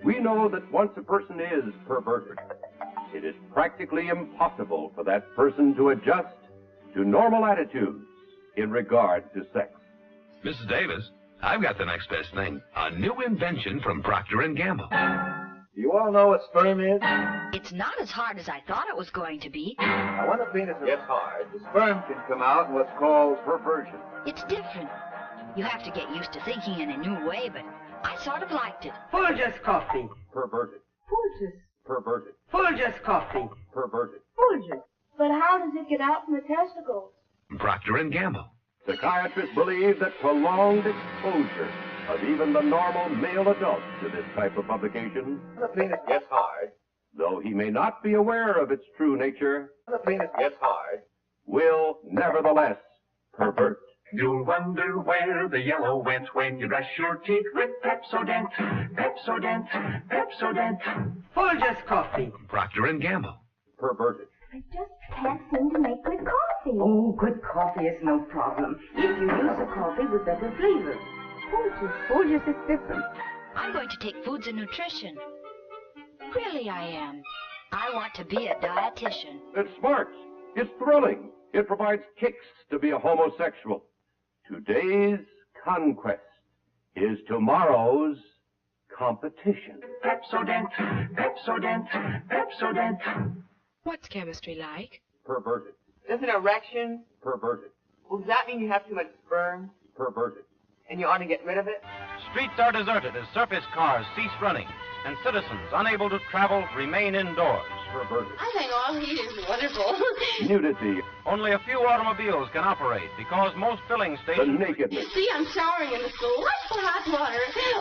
We know that once a person is perverted, it is practically impossible for that person to adjust to normal attitudes in regard to sex. Mrs. Davis, I've got the next best thing. A new invention from Procter & Gamble. You all know what sperm is? It's not as hard as I thought it was going to be. Now, when the penis gets hard, the sperm can come out in what's called perversion. It's different. You have to get used to thinking in a new way, but I sort of liked it. Folgers coffee. Perverted. Folgers. Perverted. Folgers coffee. Perverted. Folgers. But how does it get out from the testicles? Procter & Gamble. Psychiatrists believe that prolonged exposure of even the normal male adult to this type of publication, When the penis gets hard, though he may not be aware of its true nature, when the penis gets hard, will nevertheless pervert. You'll wonder where the yellow went when you brush your teeth with Pepsodent. Pepsodent. Pepsodent. Folgers coffee. Procter & Gamble. Perverted. I just can't seem to make good coffee. Oh, good coffee is no problem if you use a coffee with better flavor. Folgers is different. I'm going to take foods and nutrition. Really, I am. I want to be a dietitian. It's smart. It's thrilling. It provides kicks to be a homosexual. Today's conquest is tomorrow's competition. Pepsodent. Pepsodent. Pepsodent. What's chemistry like? Perverted. Does an erection, Perverted. well, does that mean you have too much sperm Perverted. and you ought to get rid of it? Streets are deserted as surface cars cease running, and citizens unable to travel remain indoors. Perverted. I think all heat is wonderful. Nudity. Only a few automobiles can operate because most filling The stations... nakedness. See, I'm showering in the school. What's the hot water?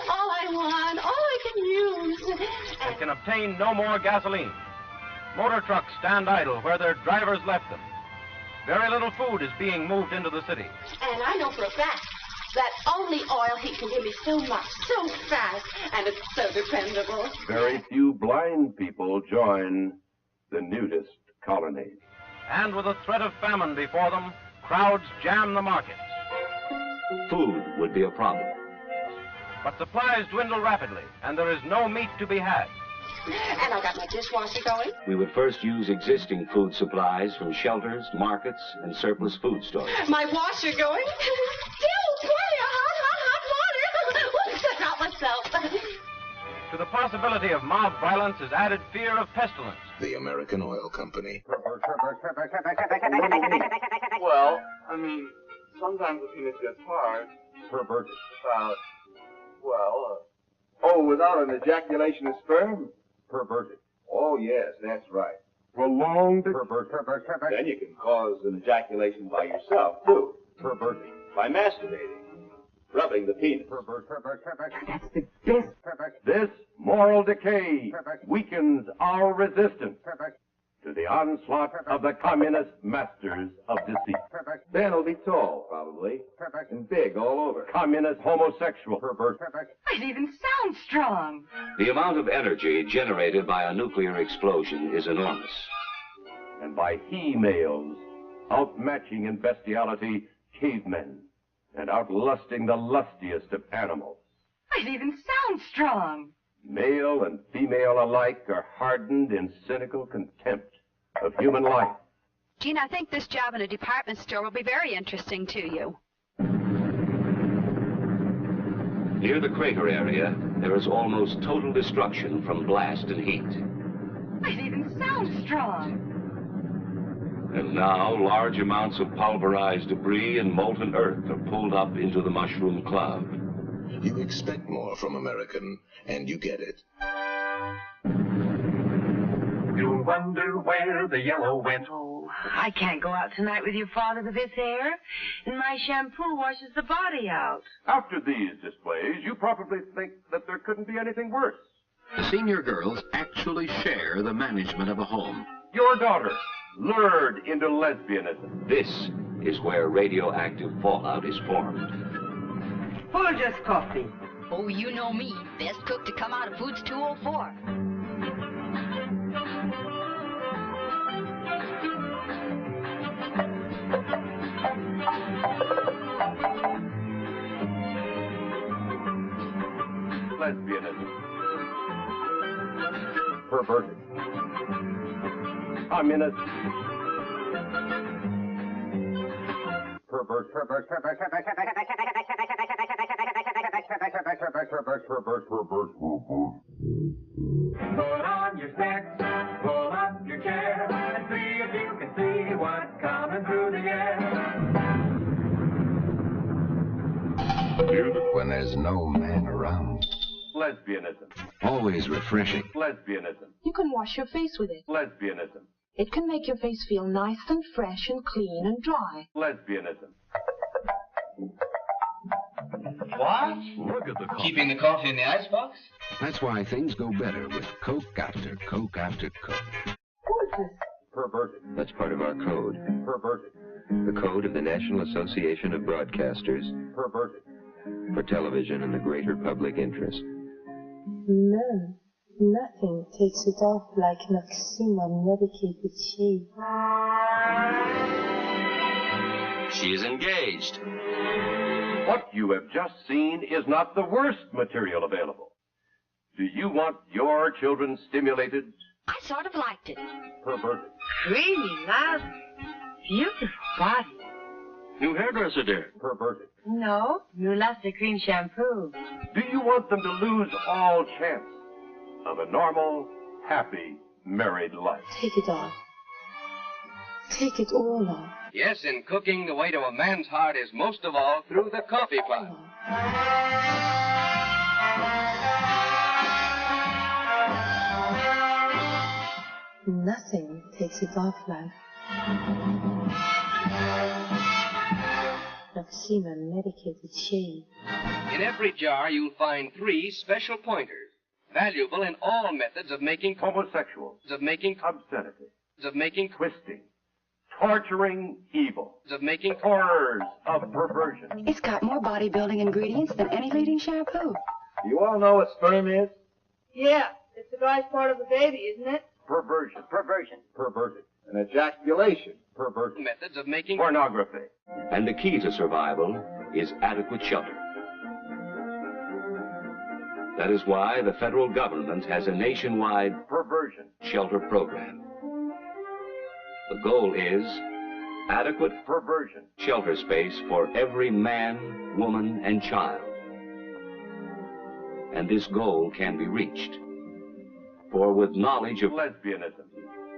All I want, all I can use. and can obtain no more gasoline. Motor trucks stand idle where their drivers left them. Very little food is being moved into the city. And I know for a fact that only oil heat can give me so much, so fast, and it's so dependable. Very few blind people join the nudist colony. And with a threat of famine before them, crowds jam the markets. Food would be a problem. But supplies dwindle rapidly, and there is no meat to be had. And I got my dishwasher going. We would first use existing food supplies from shelters, markets, and surplus food stores. My washer going. Still plenty of hot water. Oops, I dropped myself. To the possibility of mob violence is added fear of pestilence. The American Oil Company. well, I mean, sometimes the penis gets hard. Perverted. Without an ejaculation of sperm? Perverted. Oh, yes, that's right. Prolonged perverted. Then you can cause an ejaculation by yourself, too. Perverted. By masturbating. Rubbing the penis. That's the best. This moral decay weakens our resistance to the onslaught of the communist masters of deceit. Ben will be tall, probably. And big all over. Communist homosexual pervert. It even sounds strong. The amount of energy generated by a nuclear explosion is enormous. And by he-males outmatching in bestiality cavemen and outlusting the lustiest of animals. It even sounds strong. Male and female alike are hardened in cynical contempt of human life. Gene, I think this job in a department store will be very interesting to you. Near the crater area, there is almost total destruction from blast and heat. It even sounds strong. And now, large amounts of pulverized debris and molten earth are pulled up into the mushroom cloud. You expect more from American, and you get it. You'll wonder where the yellow went. Oh, I can't go out tonight with you, Father, with this hair. And my shampoo washes the body out. After these displays, you probably think that there couldn't be anything worse. The senior girls actually share the management of a home. Your daughter, lured into lesbianism. This is where radioactive fallout is formed. Folgers coffee. Oh, you know me. Best cook to come out of Foods 204. Lesbianism. Perverted. I'm innocent. Perverted. Put on your specs, pull up your chair, and see if you can see what's coming through the air. When there's no man around. Lesbianism. Always refreshing. Lesbianism. You can wash your face with it. Lesbianism. It can make your face feel nice and fresh and clean and dry. Lesbianism. What? Look at the coffee. Keeping the coffee in the icebox? That's why things go better with Coke after Coke after Coke. What is this? Perverted. That's part of our code. Perverted. The code of the National Association of Broadcasters. Perverted. For television and the greater public interest. No, nothing takes it off like Maxime medicated shade. She is engaged. What you have just seen is not the worst material available. Do you want your children stimulated? I sort of liked it. Perverted. Really lovely. Beautiful body. New hairdresser, dear. Perverted. No, new Luster Cream shampoo. Do you want them to lose all chance of a normal, happy, married life? Take it off. Take it all off. Yes, in cooking, the way to a man's heart is most of all through the coffee pot. Nothing takes it off like Maxime medicated shade. In every jar, you'll find 3 special pointers, valuable in all methods of making homosexuals, of making obscenity, of making twisting, torturing evil, of making horrors of perversion. It's got more bodybuilding ingredients than any leading shampoo. You all know what sperm is? Yeah, it's the dry part of the baby, isn't it? Perversion. Perversion. Perverted. An ejaculation. Perverted. Methods of making pornography. And the key to survival is adequate shelter. That is why the federal government has a nationwide perversion shelter program. The goal is adequate perversion shelter space for every man, woman, and child. And this goal can be reached. For with knowledge of lesbianism,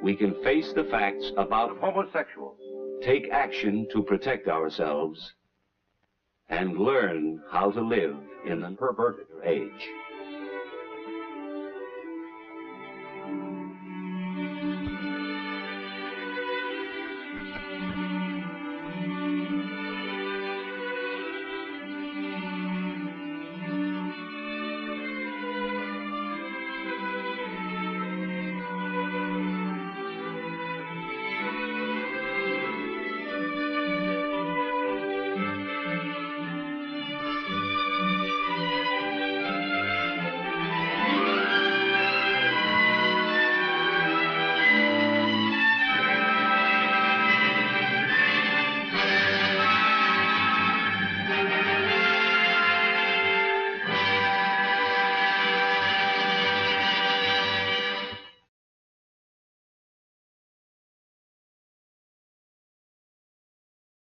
we can face the facts about homosexuals, take action to protect ourselves, and learn how to live in the perverted age.